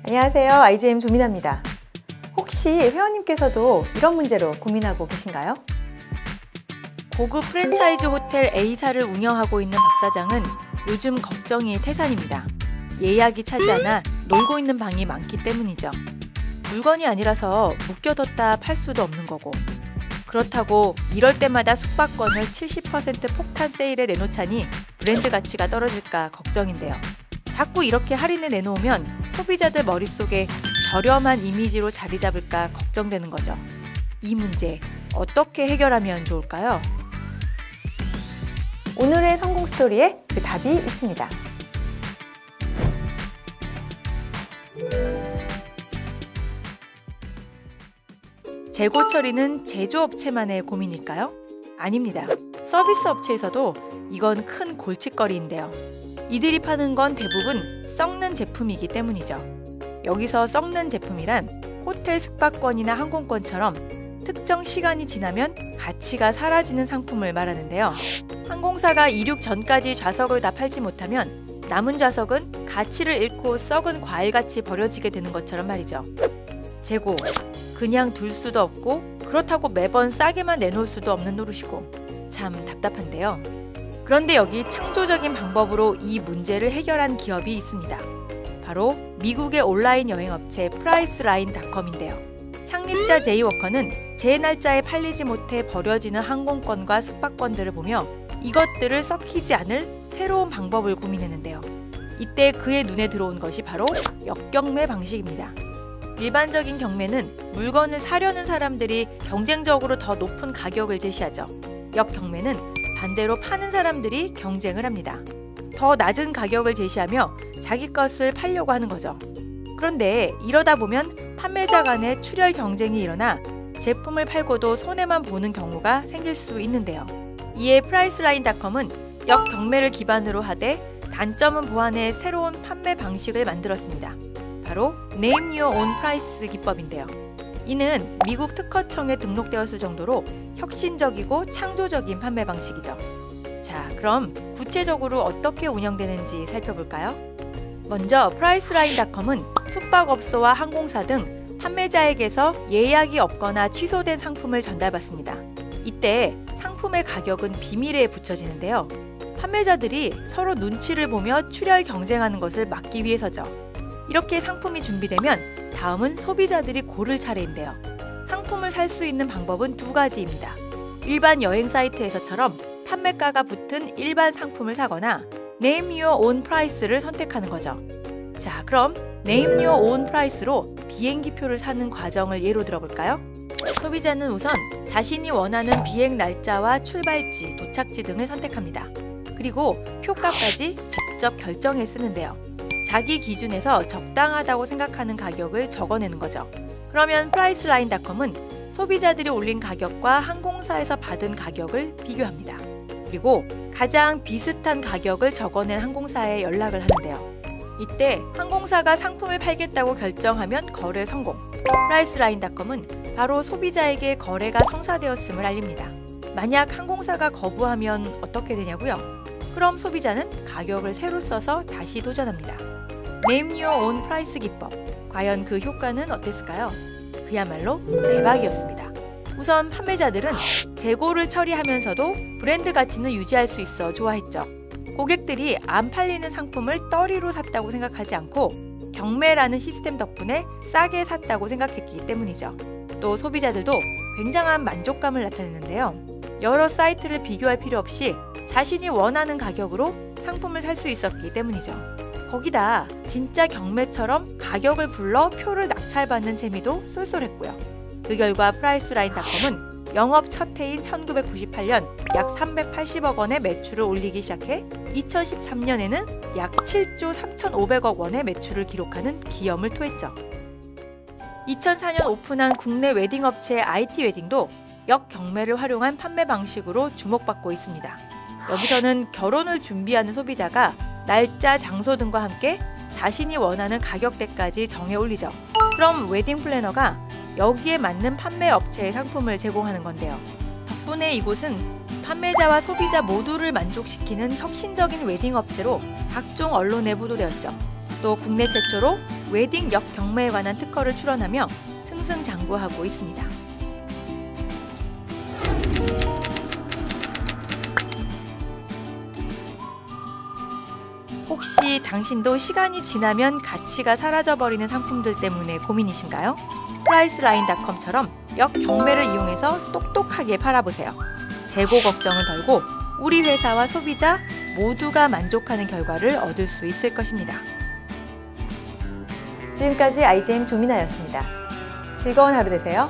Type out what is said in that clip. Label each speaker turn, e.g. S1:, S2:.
S1: 안녕하세요. IGM 조민아입니다. 혹시 회원님께서도 이런 문제로 고민하고 계신가요? 고급 프랜차이즈 호텔 A사를 운영하고 있는 박 사장은 요즘 걱정이 태산입니다. 예약이 차지 않아 놀고 있는 방이 많기 때문이죠. 물건이 아니라서 묶여뒀다 팔 수도 없는 거고, 그렇다고 이럴 때마다 숙박권을 70% 폭탄 세일에 내놓자니 브랜드 가치가 떨어질까 걱정인데요. 자꾸 이렇게 할인을 내놓으면 소비자들 머릿속에 저렴한 이미지로 자리 잡을까 걱정되는 거죠. 이 문제 어떻게 해결하면 좋을까요? 오늘의 성공 스토리에 그 답이 있습니다. 재고 처리는 제조업체만의 고민일까요? 아닙니다. 서비스 업체에서도 이건 큰 골칫거리인데요. 이들이 파는 건 대부분 썩는 제품이기 때문이죠. 여기서 썩는 제품이란 호텔 숙박권이나 항공권처럼 특정 시간이 지나면 가치가 사라지는 상품을 말하는데요. 항공사가 이륙 전까지 좌석을 다 팔지 못하면 남은 좌석은 가치를 잃고 썩은 과일같이 버려지게 되는 것처럼 말이죠. 재고, 그냥 둘 수도 없고 그렇다고 매번 싸게만 내놓을 수도 없는 노릇이고 참 답답한데요. 그런데 여기 창조적인 방법으로 이 문제를 해결한 기업이 있습니다. 바로 미국의 온라인 여행업체 프라이스라인닷컴인데요. 창립자 제이 워커는 제 날짜에 팔리지 못해 버려지는 항공권과 숙박권들을 보며 이것들을 썩히지 않을 새로운 방법을 고민했는데요. 이때 그의 눈에 들어온 것이 바로 역경매 방식입니다. 일반적인 경매는 물건을 사려는 사람들이 경쟁적으로 더 높은 가격을 제시하죠. 역경매는 반대로 파는 사람들이 경쟁을 합니다. 더 낮은 가격을 제시하며 자기 것을 팔려고 하는 거죠. 그런데 이러다 보면 판매자 간의 출혈 경쟁이 일어나 제품을 팔고도 손해만 보는 경우가 생길 수 있는데요. 이에 프라이스라인닷컴은 역경매를 기반으로 하되 단점은 보완해 새로운 판매 방식을 만들었습니다. 바로 Name Your Own Price 기법인데요. 이는 미국 특허청에 등록되었을 정도로 혁신적이고 창조적인 판매 방식이죠. 자, 그럼 구체적으로 어떻게 운영되는지 살펴볼까요? 먼저 프라이스라인닷컴은 숙박업소와 항공사 등 판매자에게서 예약이 없거나 취소된 상품을 전달받습니다. 이때 상품의 가격은 비밀에 붙여지는데요. 판매자들이 서로 눈치를 보며 출혈 경쟁하는 것을 막기 위해서죠. 이렇게 상품이 준비되면 다음은 소비자들이 고를 차례인데요. 상품을 살 수 있는 방법은 두 가지입니다. 일반 여행 사이트에서처럼 판매가가 붙은 일반 상품을 사거나 Name Your Own Price를 선택하는 거죠. 자, 그럼 Name Your Own Price로 비행기표를 사는 과정을 예로 들어볼까요? 소비자는 우선 자신이 원하는 비행 날짜와 출발지, 도착지 등을 선택합니다. 그리고 표값까지 직접 결정해 쓰는데요. 자기 기준에서 적당하다고 생각하는 가격을 적어내는 거죠. 그러면 프라이스라인닷컴은 소비자들이 올린 가격과 항공사에서 받은 가격을 비교합니다. 그리고 가장 비슷한 가격을 적어낸 항공사에 연락을 하는데요. 이때 항공사가 상품을 팔겠다고 결정하면 거래 성공. 프라이스라인닷컴은 바로 소비자에게 거래가 성사되었음을 알립니다. 만약 항공사가 거부하면 어떻게 되냐고요? 그럼 소비자는 가격을 새로 써서 다시 도전합니다. Name Your Own Price 기법. 과연 그 효과는 어땠을까요? 그야말로 대박이었습니다. 우선 판매자들은 재고를 처리하면서도 브랜드 가치는 유지할 수 있어 좋아했죠. 고객들이 안 팔리는 상품을 떨이로 샀다고 생각하지 않고 경매라는 시스템 덕분에 싸게 샀다고 생각했기 때문이죠. 또 소비자들도 굉장한 만족감을 나타내는데요. 여러 사이트를 비교할 필요 없이 자신이 원하는 가격으로 상품을 살 수 있었기 때문이죠. 거기다 진짜 경매처럼 가격을 불러 표를 낙찰받는 재미도 쏠쏠했고요. 그 결과 프라이스라인닷컴은 영업 첫 해인 1998년 약 380억 원의 매출을 올리기 시작해 2013년에는 약 7조 3,500억 원의 매출을 기록하는 기염을 토했죠. 2004년 오픈한 국내 웨딩업체 IT웨딩도 역경매를 활용한 판매 방식으로 주목받고 있습니다. 여기서는 결혼을 준비하는 소비자가 날짜, 장소 등과 함께 자신이 원하는 가격대까지 정해 올리죠. 그럼 웨딩 플래너가 여기에 맞는 판매 업체의 상품을 제공하는 건데요. 덕분에 이곳은 판매자와 소비자 모두를 만족시키는 혁신적인 웨딩 업체로 각종 언론에 보도되었죠. 또 국내 최초로 웨딩 역경매에 관한 특허를 출원하며 승승장구하고 있습니다. 혹시 당신도 시간이 지나면 가치가 사라져버리는 상품들 때문에 고민이신가요? 프라이스라인.com처럼 역경매를 이용해서 똑똑하게 팔아보세요. 재고 걱정은 덜고 우리 회사와 소비자 모두가 만족하는 결과를 얻을 수 있을 것입니다. 지금까지 IGM 조민아였습니다. 즐거운 하루 되세요.